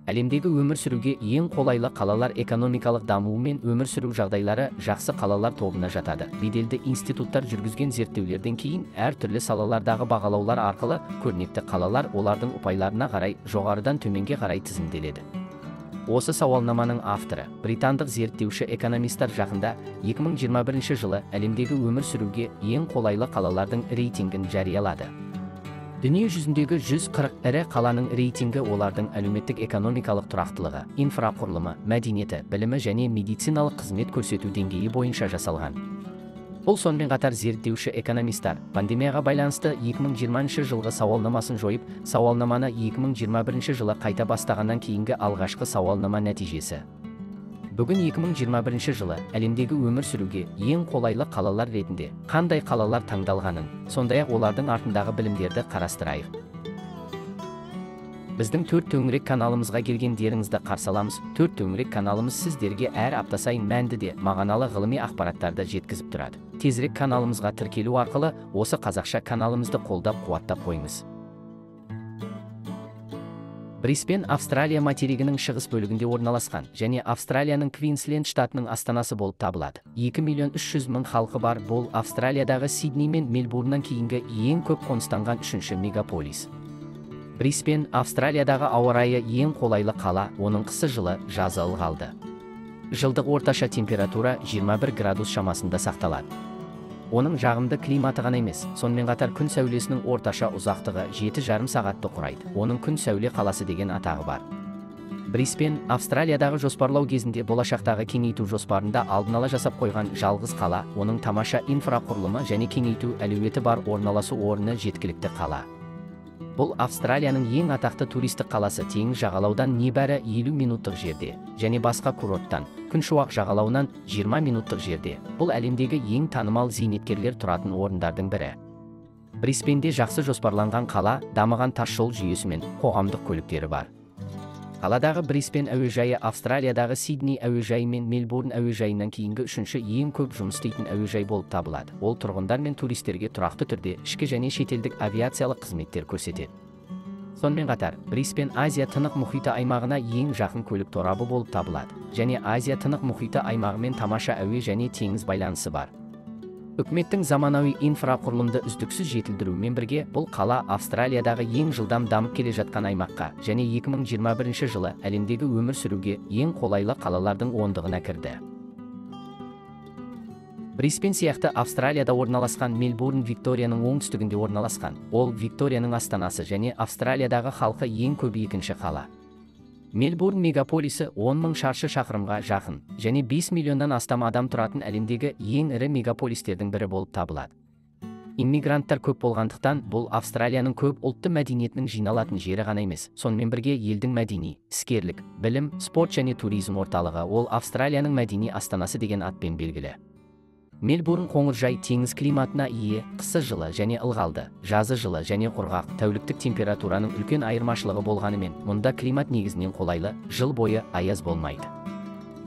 Әлемдегі өмір сүруге ең қолайлы қалалар экономикалық дамуы мен өмір сүру жағдайлары жақсы қалалар тобына жатады. Беделді институттар жүргізген зерттеулерден кейін әртүрлі салалардағы бағалаулар арқылы көрнекті қалалар олардың ұпайларына қарай жоғарыдан төменге қарай тізімделеді. Осы сауалнаманың авторы, британдық зерттеуші экономистар жақында 2021 жылы әлемдегі өмір сүруге ең қолайлы қалалардың рейтингін жариялады. Дүние жүзіндегі 140 ірі қаланың рейтингі олардың әлеуметтік-экономикалық тұрақтылығы, инфрақұрылымы, мәдениеті, білімі және медициналық қызмет көрсету деңгейі бойынша жасалған. Бұл сонымен қатар зерттеуші экономистар пандемияға байланысты 2020 жылғы сауалнамасын жойып, сауалнаманы 2021 жылы қайта бастағаннан кейінгі алғашқы сауалнама нәтижесі. Бүгін 2021 жылы әлемдегі өмір сүруге ең қолайлы қалалар ретінде қандай қалалар таңдалғанын, сондай-ақ олардың артындағы білімдерді қарастырайық. Біздің төрт төңірек каналымызға келгендеріңізді қарсы аламыз. Төрт төңірек каналымыз сіздерге әр апта сайын мәнді де мағыналы ғылыми ақпараттарды жеткізіп тұрады. Тезірек каналымызға тіркелу арқылы осы қазақша каналымызды қолдап қуаттап қойыңыз. Брисбен Австралия материгінің шығыс бөлігінде орналасқан және Австралияның Квинсленд штатының астанасы болып табылады. 2,300,000 халқы бар. Бұл Австралиядағы Сидней мен Мельбурннан кейінгі ең көп қоныстанған үшінші мегаполис. Брисбен Австралиядағы ауа райы ең қолайлы қала, оның қысы жылы, жазы ылғалды. Жылдық орташа температура 21 градус шамасында сақталады. Оның жағымды климаты ғана емес, сонымен қатар күн сәулесінің орташа ұзақтығы 7,5 сағатты құрайды. Оның күн сәуле қаласы деген атағы бар. Брисбен Австралиядағы жоспарлау кезінде болашақтағы кеңейту жоспарында алдын ала жасап қойған жалғыз қала, оның тамаша инфрақұрылымы және кеңейту әлеуеті бар орналасу орны жеткілікті қала. Бұл Австралияның ең атақты туристік қаласы, теңіз жағалаудан небәрі 50 минуттық жерде, және басқа курорттан күншуақ жағалауынан 20 минуттық жерде. Бұл әлемдегі ең танымал зейнеткерлер тұратын орындардың бірі. Брисбенде жақсы жоспарланған қала, дамыған тасжол жүйесі мен қоғамдық көліктері бар. Қаладағы Брисбен әуежайы Австралиядағы Сидней әуежайы мен Мельбурн әуежайынан кейінгі үшінші ең көп жұмыс істейтін әуежай болып табылады. Ол тұрғындар мен туристерге тұрақты түрде ішкі және шетелдік авиациялық қызметтер көрсетеді. Сонымен қатар, Брисбен Азия тынық мұхиты аймағына ең жақын көлік торабы болып табылады, және Азия тынық мұхиты аймағымен тамаша әуе және теңіз байланысы бар. Үкіметтің заманауи инфрақұрылымды үздіксіз жетілдірумен бірге, бұл қала Австралиядағы ең жылдам дамып келе жатқан аймаққа және 2021 жылы әлемдегі өмір сүруге ең қолайлы қалалардың ондығына кірді. Брисбен сияқты Австралияда орналасқан Мельбурн Викторияның оңтүстігінде орналасқан. Ол Викторияның астанасы және Австралиядағы халқы ең көп екінші қала. Мельбурн мегаполисі 10,000 шаршы шақырымға жақын және 5 миллионнан астам адам тұратын әлемдегі ең ірі мегаполистердің бірі болып табылады. Иммигранттар көп болғандықтан, бұл Австралияның көп ұлтты мәдениетінің жиналатын жері ғана емес, сонымен бірге елдің мәдени, іскерлік, білім, спорт және туризм орталығы. Ол Австралияның мәдени астанасы деген атпен белгілі. Мельбурн қоңыржай теңіз климатына ие, қысы жылы және ылғалды, жазы жылы және құрғақ, тәуліктік температураның үлкен айырмашылығы болғанымен, мұнда климат негізінен қолайлы, жыл бойы аяз болмайды.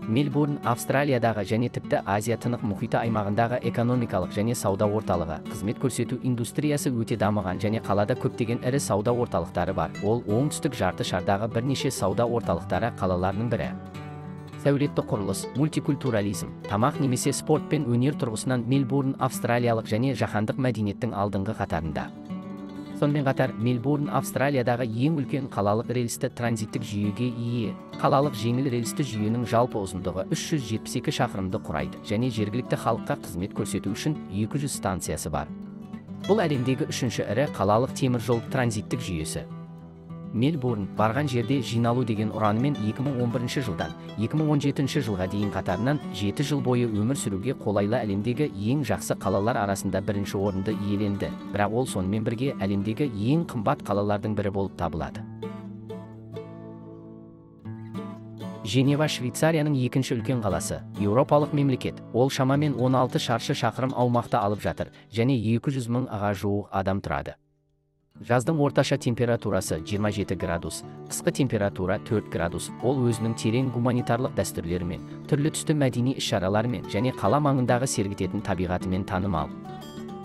Мельбурн Австралиядағы және тіпті Азия тынық мұхиты аймағындағы экономикалық және сауда орталығы, қызмет көрсету индустриясы өте дамыған және қалада көптеген ірі сауда орталықтары бар. Ол оңтүстік жарты шардағы бірнеше сауда орталықтары қалаларының бірі. Сәулетті құрылыс, мультикультурализм, тамақ немесе спорт пен өнер тұрғысынан Мельбурн австралиялық және жаһандық мәдениеттің алдыңғы қатарында. Сонымен қатар, Мельбурн Австралиядағы ең үлкен қалалық рельсті транзиттік жүйеге ие. Қалалық жеңіл рельсті жүйенің жалпы ұзындығы 372 шақырымды құрайды және жергілікті халыққа қызмет көрсету үшін 200 станциясы бар. Бұл әлемдегі үшінші ірі қалалық теміржол транзиттік жүйесі. Мельбурн барған жерде жиналу деген ұранымен 2011 жылдан 2017 жылға дейін қатарынан 7 жыл бойы өмір сүруге қолайлы әлемдегі ең жақсы қалалар арасында бірінші орынды иеленді, бірақ ол сонымен бірге әлемдегі ең қымбат қалалардың бірі болып табылады. Женева Швейцарияның екінші үлкен қаласы, еуропалық мемлекет. Ол шамамен 16 шаршы шақырым аумақты алып жатыр және 200,000-ға жуық адам тұрады. Жаздың орташа температурасы 27 градус, қысқы температура 4 градус. Ол өзінің терең гуманитарлық дәстүрлерімен, түрлі түсті мәдени іс-шараларымен және қала маңындағы сергітетін табиғатымен танымал.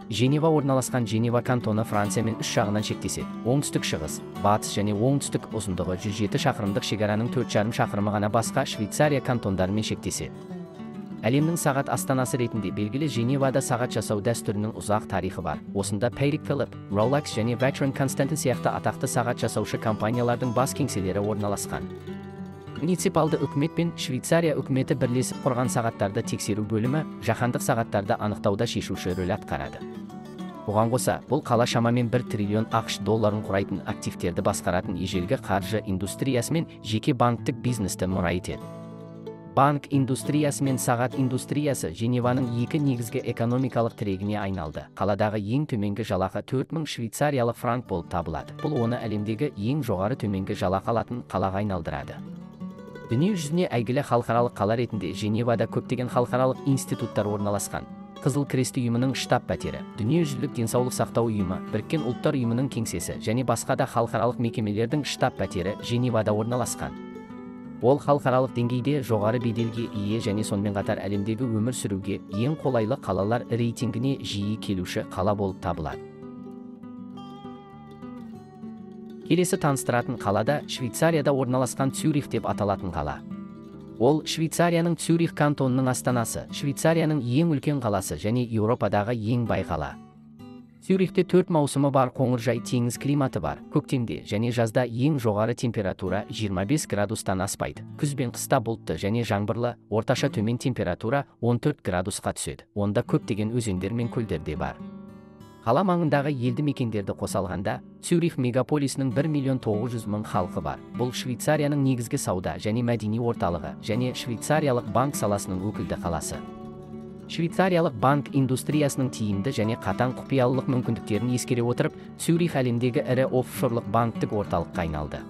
Женева орналасқан. Женева кантоны Франциямен үш жағынан шектеседі. Оңтүстік шығыс, батыс және оңтүстік ұзындығы 107 шақырымдық шекараның 4,5 шақырымы ғана басқа Швейцария кантондарымен шектеседі. Әлемнің сағат астанасы ретінде белгілі Женевада сағат жасау дәстүрінің ұзақ тарихы бар. Осында Patek Philippe, Rolex және Vacheron Constantin сияқты атақты сағат жасаушы компаниялардың бас кеңселері орналасқан. Муниципалды үкімет пен Швейцария үкіметі бірлесіп құрған сағаттарды тексеру бөлімі жаһандық сағаттарды анықтауда шешуші рөл атқарады. Бұған қоса, бұл қала шамамен 1 триллион ақш долларын құрайтын активтерді басқаратын ежелгі қаржы индустриясы мен жеке банктік бизнесті мұра етеді. Банк индустриясы мен сағат индустриясы Женеваның екі негізгі экономикалық тірегіне айналды. Қаладағы ең төменгі жалақы 4000 швейцариялық франк болып табылады. Бұл оны әлемдегі ең жоғары төменгі жалақы алатын қалаға айналдырады. Дүние жүзіне әйгілі халықаралық қала ретінде Женевада көптеген халықаралық институттар орналасқан. Қызыл Крест ұйымының штаб пәтері, дүниежүзілік денсаулық сақтау ұйымы, Біріккен ұлттар ұйымының кеңсесі және басқа да халықаралық мекемелердің штаб пәтері Женевада орналасқан. Ол халықаралық деңгейде жоғары беделге ие және сонымен қатар әлемдегі өмір сүруге ең қолайлы қалалар рейтингіне жиі келуші қала болып табылады. Келесі таныстыратын қалада Швейцарияда орналасқан Цюрих деп аталатын қала. Ол Швейцарияның Цюрих кантонының астанасы, Швейцарияның ең үлкен қаласы және Еуропадағы ең бай қала. Цюрихте 4 маусымы бар, қоңыржай теңіз климаты бар. Көктемде және жазда ең жоғары температура 25 градустан аспайды. Күз бен қыста бұлтты және жаңбырлы, орташа төмен температура 14 градусқа түседі. Онда көптеген өзендер мен көлдер де бар. Қала маңындағы елді мекендерді қоса алғанда, Цюрих мегаполисінің 1,900,000 халқы бар. Бұл Швейцарияның негізгі сауда және мәдени орталығы және швейцариялық банк саласының өкілді қаласы. Швейцариялық банк индустриясының тиімді және қатаң құпиялылық мүмкіндіктерін ескере отырып, Цюрих әлемдегі ірі офшорлық банктік орталыққа айналды.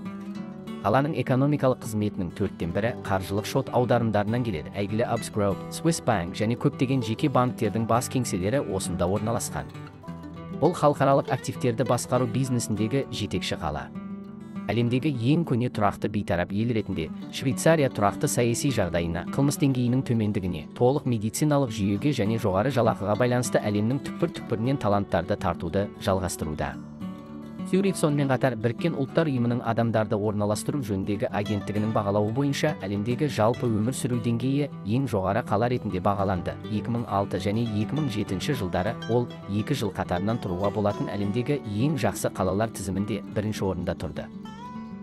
Қаланың экономикалық қызметінің 1/4 қаржылық шот аударымдарынан келеді. Әйгілі Abs Group, Swiss Bank және көптеген жеке банктердің бас кеңселері осында орналасқан. Бұл халықаралық активтерді басқару бизнесіндегі жетекші қала. Әлемдегі ең көне тұрақты бейтарап ел ретінде Швейцария тұрақты саяси жағдайына, қылмыс деңгейінің төмендігіне, толық медициналық жүйеге және жоғары жалақыға байланысты әлемнің түкпір-түкпірінен таланттарды тартуды жалғастыруда. Цюрих сонымен қатар Біріккен ұлттар ұйымының адамдарды орналастыру жөніндегі агенттігінің бағалауы бойынша әлемдегі жалпы өмір сүру деңгейі ең жоғары қала ретінде бағаланды. 2006 және 2007 жылдары ол 2 жыл қатарынан тұруға болатын әлемдегі ең жақсы қалалар тізімінде бірінші орында тұрды.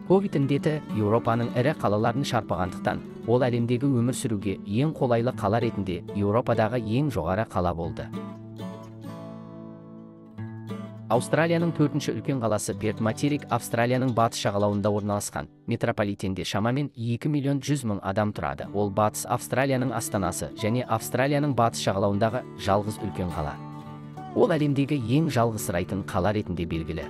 Ковид індеті Еуропаның ірі қалаларын шарпығандықтан, ол әлемдегі өмір сүруге ең қолайлы қала ретінде Еуропадағы ең жоғары қала болды. Аустралияның 4-ші үлкен қаласы Перт. Материк Австралияның батыс жағалауында орналасқан. Метрополитенде шамамен 2,100,000 адам тұрады. Ол батыс Австралияның астанасы және Австралияның батыс жағалауындағы жалғыз үлкен қала. Ол әлемдегі ең жалғызсырайтын қала ретінде белгілі.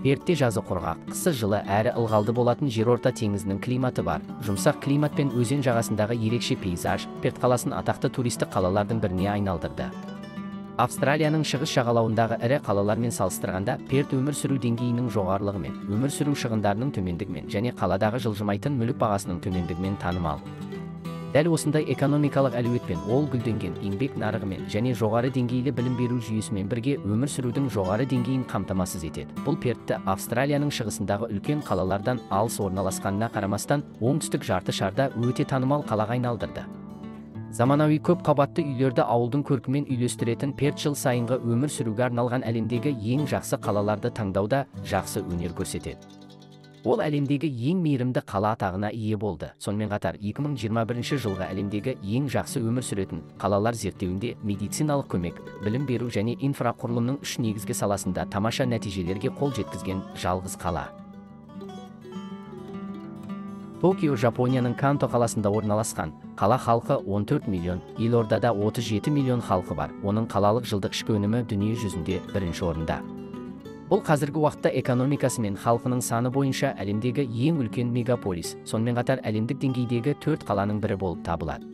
Пертте жазы құрғақ, қысы жылы әрі ылғалды болатын жерорта теңізінің климаты бар. Жұмсақ климат пен өзен жағасындағы ерекше пейзаж Перт қаласын атақты туристік қалалардың біріне айналдырды. Австралияның шығыс жағалауындағы ірі қалалармен салыстырғанда Перт өмір сүру деңгейінің жоғарылығымен, өмір сүру шығындарының төмендігімен және қаладағы жылжымайтын мүлік бағасының төмендігімен танымал. Дәл осындай экономикалық әлеуетпен ол гүлденген еңбек нарығымен және жоғары деңгейлі білім беру жүйесімен бірге өмір сүрудің жоғары деңгейін қамтамасыз етеді. Бұл Пертті Австралияның шығысындағы үлкен қалалардан алыс орналасқанына қарамастан, оңтүстік жарты шарда өте танымал қалаға айналдырды. Заманауи көп қабатты үйлерді ауылдың көркімен үйлестіретін Перт жыл сайынғы өмір сүруге арналған әлемдегі ең жақсы қалаларды таңдауда жақсы өнер көрсетеді. Ол әлемдегі ең мейірімді қала атағына ие болды. Сонымен қатар 2021 жылғы әлемдегі ең жақсы өмір сүретін қалалар зерттеуінде медициналық көмек, білім беру және инфрақұрылымның 3 негізгі саласында тамаша нәтижелерге қол жеткізген жалғыз қала. Токио Жапонияның Канто қаласында орналасқан. Қала халқы 14 миллион, елордада 37 миллион халқы бар. Оның қалалық жылдық ішкі өнімі дүние жүзінде бірінші орында. Бұл қазіргі уақытта экономикасы мен халқының саны бойынша әлемдегі ең үлкен мегаполис, сонымен қатар әлемдік деңгейдегі 4 қаланың бірі болып табылады.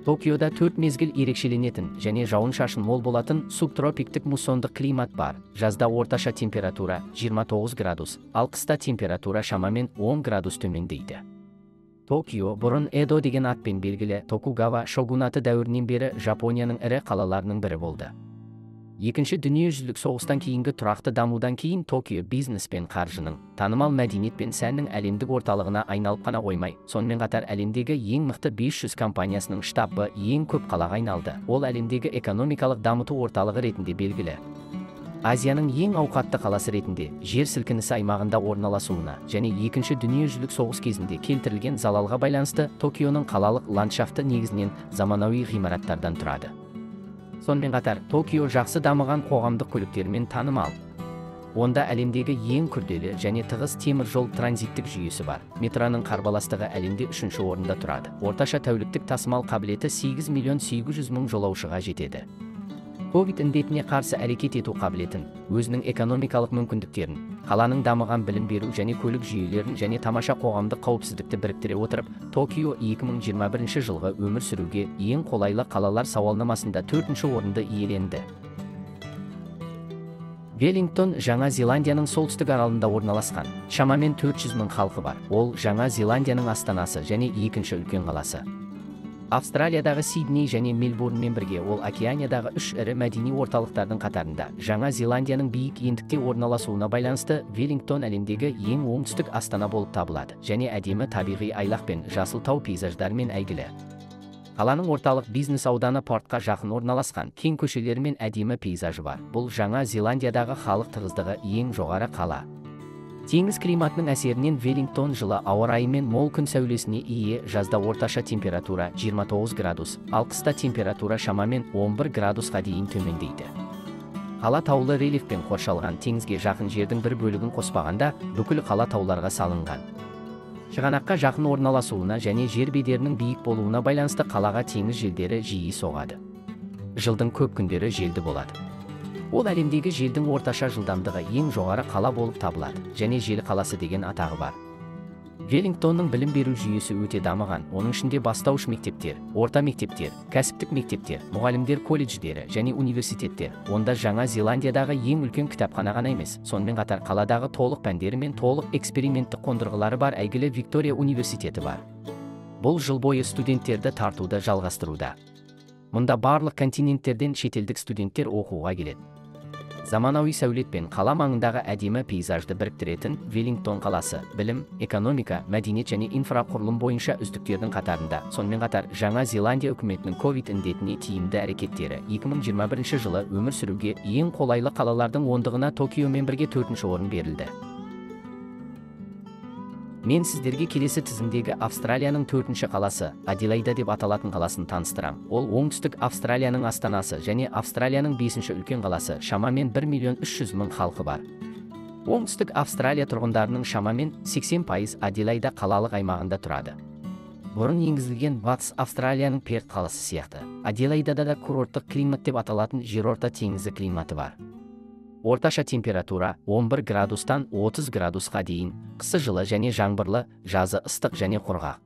Токиода 4 мезгіл ерекшеленетін және жауын-шашын мол болатын субтропиктік муссондық климат бар. Жазда орташа температура 29 градус, ал қыста температура шамамен 10 градус төмендейді. Токио бұрын Эдо деген атпен белгілі Токугава шогунаты дәуірінен бері Жапонияның ірі қалаларының бірі болды. Екінші дүниежүзілік соғыстан кейінгі тұрақты дамудан кейін Токио бизнес пен қаржының, танымал мәдениет пен сәннің әлемдік орталығына айналып қана қоймай, сонымен қатар әлемдегі ең мықты 500 компаниясының штабы ең көп қалаға айналды. Ол әлемдегі экономикалық дамыту орталығы ретінде белгілі. Азияның ең ауқатты қаласы ретінде жер сілкінісі аймағында орналасуына және екінші дүниежүзілік соғыс кезінде келтірілген залалға байланысты Токионың қалалық ландшафты негізінен заманауи ғимараттардан тұрады. Сонымен қатар, Токио жақсы дамыған қоғамдық көліктермен танымал. Онда әлемдегі ең күрделі және тығыз темір жол транзиттік жүйесі бар. Метроның қарбаластығы әлемде 3-ші орында тұрады. Орташа тәуліктік тасымал қабілеті 8.800.000 жолаушыға жетеді. Ковид індетіне қарсы әрекет ету қабілетін, өзінің экономикалық мүмкіндіктерін, қаланың дамыған білім беру және көлік жүйелерін және тамаша қоғамдық қауіпсіздікті біріктіре отырып, Токио 2021 жылғы өмір сүруге ең қолайлы қалалар сауалнамасында 4-ші орынды иеленді. Веллингтон Жаңа Зеландияның солтүстік аралында орналасқан, шамамен 400.000 халқы бар. Ол Жаңа Зеландияның астанасы және екінші үлкен қаласы. Австралиядағы Сидней және Мельбурнмен бірге ол Океаниядағы 3 ірі мәдени орталықтардың қатарында. Жаңа Зеландияның биік ендікте орналасуына байланысты Веллингтон әлемдегі ең оңтүстік астана болып табылады және әдемі табиғи айлақ пен жасыл тау пейзаждарымен әйгілі. Қаланың орталық бизнес ауданы портқа жақын орналасқан, кең көшелері мен әдемі пейзажы бар. Бұл Жаңа Зеландиядағы халық тығыздығы ең жоғары қала. Теңіз климатының әсерінен Веллингтон жылы ауа райы мен мол күн сәулесіне ие, жазда орташа температура 29 градус, ал қыста температура шамамен 11 градусқа дейін төмендейді. Қала таулы рельефпен қоршалған, теңізге жақын жердің бір бөлігін қоспағанда, бүкіл қала тауларға салынған. Шығанаққа жақын орналасуына және жер бедерінің биік болуына байланысты қалаға теңіз желдері жиі соғады. Жылдың көп күндері желді болады. Ол әлемдегі желдің орташа жылдамдығы ең жоғары қала болып табылады және жел қаласы деген атағы бар. Веллингтонның білім беру жүйесі өте дамыған, оның ішінде бастауыш мектептер, орта мектептер, кәсіптік мектептер, мұғалімдер колледждері және университеттер. Онда Жаңа Зеландиядағы ең үлкен кітапхана ғана емес, сонымен қатар қаладағы толық пәндері мен толық эксперименттік қондырғылары бар әйгілі Виктория университеті бар. Бұл жыл бойы студенттерді тартуды жалғастыруда. Мұнда барлық континенттерден шетелдік студенттер оқуға келеді. Заманауи сәулет пен қала маңындағы әдемі пейзажды біріктіретін Веллингтон қаласы білім, экономика, мәдениет және инфрақұрылым бойынша үздіктердің қатарында. Сонымен қатар, Жаңа Зеландия үкіметінің ковид індетіне тиімді әрекеттері 2021 жылы өмір сүруге ең қолайлы қалалардың ондығына Токиомен бірге 4-ші орын берілді. Мен сіздерге келесі тізімдегі Австралияның 4-ші қаласы, Аделаида деп аталатын қаласын таныстырам. Ол оңтүстік Австралияның астанасы және Австралияның 5-ші үлкен қаласы, шамамен 1.300.000 халқы бар. Оңтүстік Австралия тұрғындарының шамамен 80% Аделаида қалалық аймағында тұрады. Бұрын енгізілген Батыс Австралияның Перт қаласы сияқты, Аделаидада да курорттық климат деп аталатын жерорта теңізі климаты бар. Орташа температура 11 градустан 30 градусқа дейін, қысы жылы және жаңбырлы, жазы ыстық және құрғақ.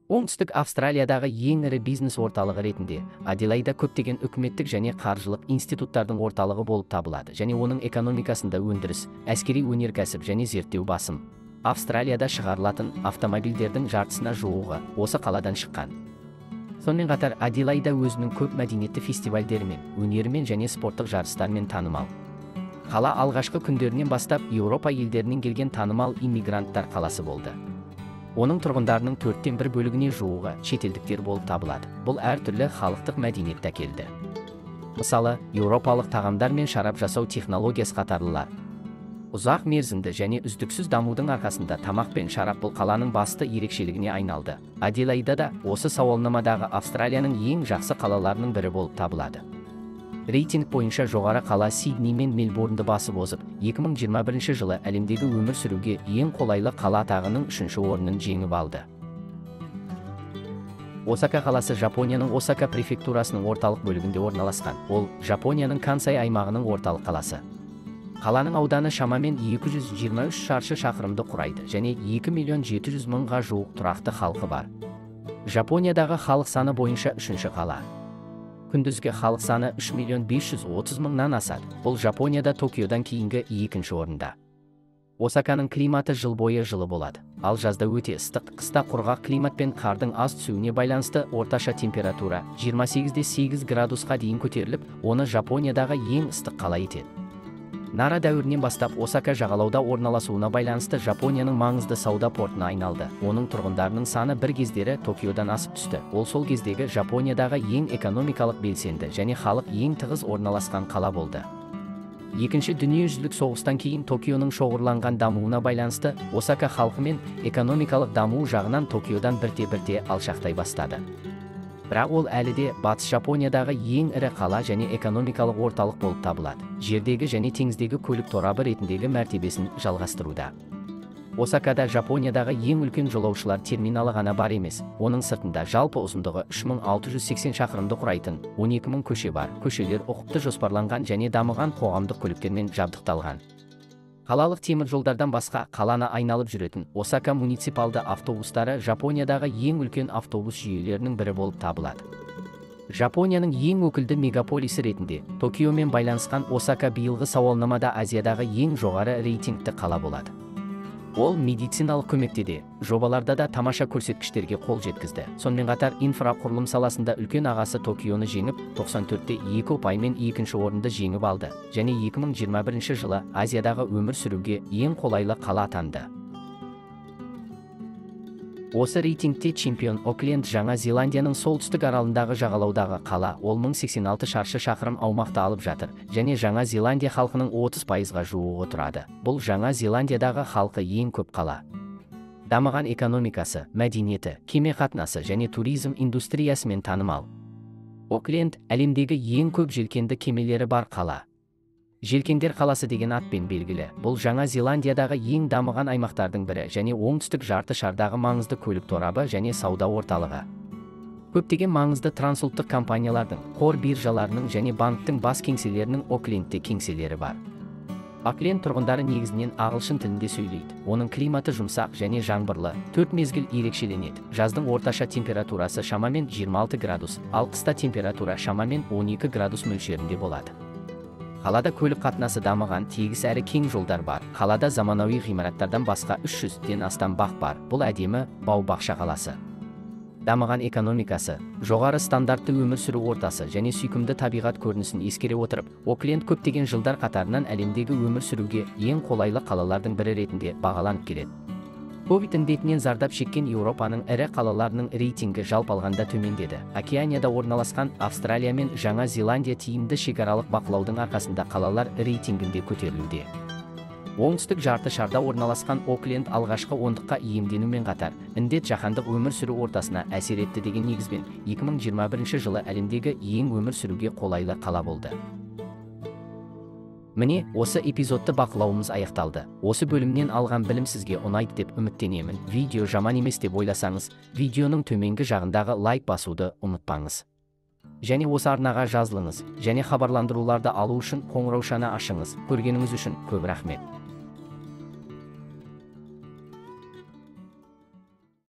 Оңтүстік Австралиядағы ең ірі бизнес орталығы ретінде Аделаида көптеген үкіметтік және қаржылық институттардың орталығы болып табылады және оның экономикасында өндіріс, әскери өнеркәсіп және зерттеу басым. Австралияда шығарылатын автомобильдердің жартысына жуығы осы қаладан шыққан. Сонымен қатар, Аделаида өзінің көп мәдениетті фестивальдерімен, өнерімен және спорттық жарыстармен танымал. Қала алғашқы күндерінен бастап Еуропа елдерінен келген танымал иммигранттар қаласы болды. Оның тұрғындарының 1/4 бөлігіне жуығы шетелдіктер болып табылады. Бұл әртүрлі халықтық мәдениетті әкелді. Мысалы, еуропалық тағамдар мен шарап жасау технологиясы қатарлылар. Ұзақ мерзімді және үздіксіз дамудың арқасында тамақ пен шарап бұл қаланың басты ерекшелігіне айналды. Аделаида да осы сауалнамадағы Австралияның ең жақсы қалаларының бірі болып табылады. Рейтинг бойынша жоғары қала Сидней мен Мельбурнды басып озып, 2021 жылы әлемдегі өмір сүруге ең қолайлы қала атағының 3-ші орнын жеңіп алды. Осака қаласы Жапонияның Осака префектурасының орталық бөлігінде орналасқан. Ол Жапонияның Кансай аймағының орталық қаласы. Қаланың ауданы шамамен 223 шаршы шақырымды құрайды және 2.700.000-ға жуық тұрақты халқы бар. Жапониядағы халық саны бойынша 3-ші қала. Күндізгі халық саны 3.530.000-нан асады. Бұл Жапонияда Токиодан кейінгі 2-ші орында. Осаканың климаты жыл бойы жылы болады. ал жазда өте ыстық, қыста құрғақ климат пен қардың аз түсуіне байланысты орташа температура 28-8 градусқа дейін көтеріліп, оны Жапониядағы ең ыстық қала етеді. Нара дәуірінен бастап Осака жағалауда орналасуына байланысты Жапонияның маңызды сауда портына айналды. Оның тұрғындарының саны бір кездері Токиодан асып түсті. Ол сол кездегі Жапониядағы ең экономикалық белсенді және халық ең тығыз орналасқан қала болды. Екінші дүниежүзілік соғыстан кейін Токионың шоғырланған дамуына байланысты Осака халқы мен экономикалық даму жағынан Токиодан бірте-бірте алшақтай бастады. Бірақ ол әлі де Батыс Жапониядағы ең ірі қала және экономикалық орталық болып табылады. Жердегі және теңіздегі көлік торабы ретіндегі мәртебесін жалғастыруда. Осакада Жапониядағы ең үлкен жолаушылар терминалы ғана бар емес, оның сыртында жалпы ұзындығы 3680 шақырымды құрайтын 12000 көше бар. Көшелер ұқыпты жоспарланған және дамыған қоғамдық көліктермен жабдықталған. Қалалық темір жолдардан басқа қаланы айналып жүретін Осака муниципалды автобустары Жапониядағы ең үлкен автобус жүйелерінің бірі болып табылады. Жапонияның ең өкілді мегаполисі ретінде Токиомен байланысқан Осака биылғы сауалнамада Азиядағы ең жоғары рейтингті қала болады. Ол медициналық көмекте де, жобаларда да тамаша көрсеткіштерге қол жеткізді. Сонымен қатар инфрақұрылым саласында үлкен ағасы Токионы жеңіп, 94-2 ұпаймен екінші орынды жеңіп алды және 2021 жылы Азиядағы өмір сүруге ең қолайлы қала атанды. Осы рейтингте чемпион Окленд Жаңа Зеландияның солтүстік аралындағы жағалаудағы қала. Ол 1086 шаршы шақырым аумақты алып жатыр және Жаңа Зеландия халқының 30%-ға жуығы тұрады. Бұл Жаңа Зеландиядағы халқы ең көп қала. Дамыған экономикасы, мәдениеті, кеме қатынасы және туризм индустриясымен танымал. Окленд әлемдегі ең көп желкенді кемелері бар қала. Желкендер қаласы деген атпен белгілі. Бұл Жаңа Зеландиядағы ең дамыған аймақтардың бірі және оңтүстік жарты шардағы маңызды көлік торабы және сауда орталығы. Көптеген маңызды трансұлттық компаниялардың, қор биржаларының және банктің бас кеңселерінің Оклендте кеңселері бар. Окленд тұрғындары негізінен ағылшын тілінде сөйлейді. Оның климаты жұмсақ және жаңбырлы, 4 мезгіл ерекшеленеді. Жаздың орташа температурасы шамамен 26 градус, ал қыста температура шамамен 12 градус мөлшерінде болады. Қалада көлік қатынасы дамыған, тегіс әрі кең жолдар бар. Қалада заманауи ғимараттардан басқа 300-ден астам бақ бар. Бұл әдемі бау-бақша қаласы. Дамыған экономикасы, жоғары стандартты өмір сүру ортасы және сүйкімді табиғат көрінісін ескере отырып, Окленд көптеген жылдар қатарынан әлемдегі өмір сүруге ең қолайлы қалалардың бірі ретінде бағаланып келеді. Ковид індетінен зардап шеккен Еуропаның ірі қалаларының рейтингі жалпы алғанда төмендеді. Океанияда орналасқан Австралия мен Жаңа Зеландия тиімді шекаралық бақылаудың арқасында қалалар рейтингінде көтерілуде. Оңтүстік жарты шарда орналасқан Окленд алғашқы ондыққа иемденумен қатар, індет жаһандық өмір сүру ортасына әсер етті деген негізбен 2021 жылы әлемдегі ең өмір сүруге қолайлы қала болды. Міне, осы эпизодты бақылауымыз аяқталды. Осы бөлімнен алған білім сізге ұнайды деп үміттенемін. Видео жаман емес деп ойласаңыз, видеоның төменгі жағындағы лайк басуды ұмытпаңыз. Және осы арнаға жазылыңыз, және хабарландыруларды алу үшін қоңыраушаны ашыңыз. Көргеніңіз үшін көп рахмет.